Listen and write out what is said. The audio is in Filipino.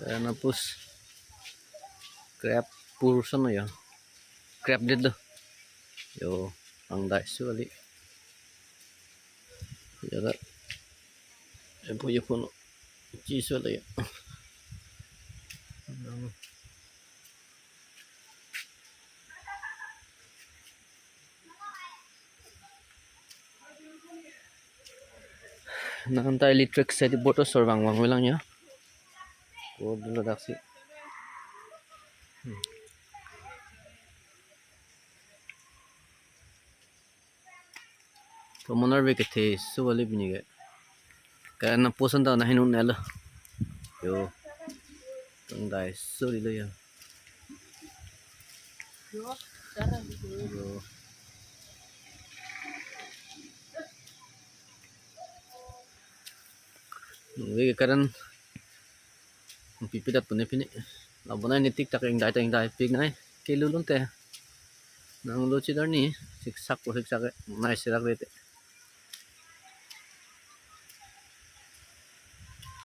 Kaya napus crap purso no ya. Crap dito. Yo ang dice wali. Yara. Puyo puno. Cheese wala ya. Nakanta electric sa di boto sorbang wang lang niya. Ko dulu daksi. तो मनर भी किथे सुवली भी नहीं गए कहना पोसन था नहीं नून नेला यो तुम दाई सुरी ले यो वे कारण pipi dat punya pini labonay ni tik tak yung dai pig na kilulun te nang luchi dar ni siksak ko siksak nice rak dete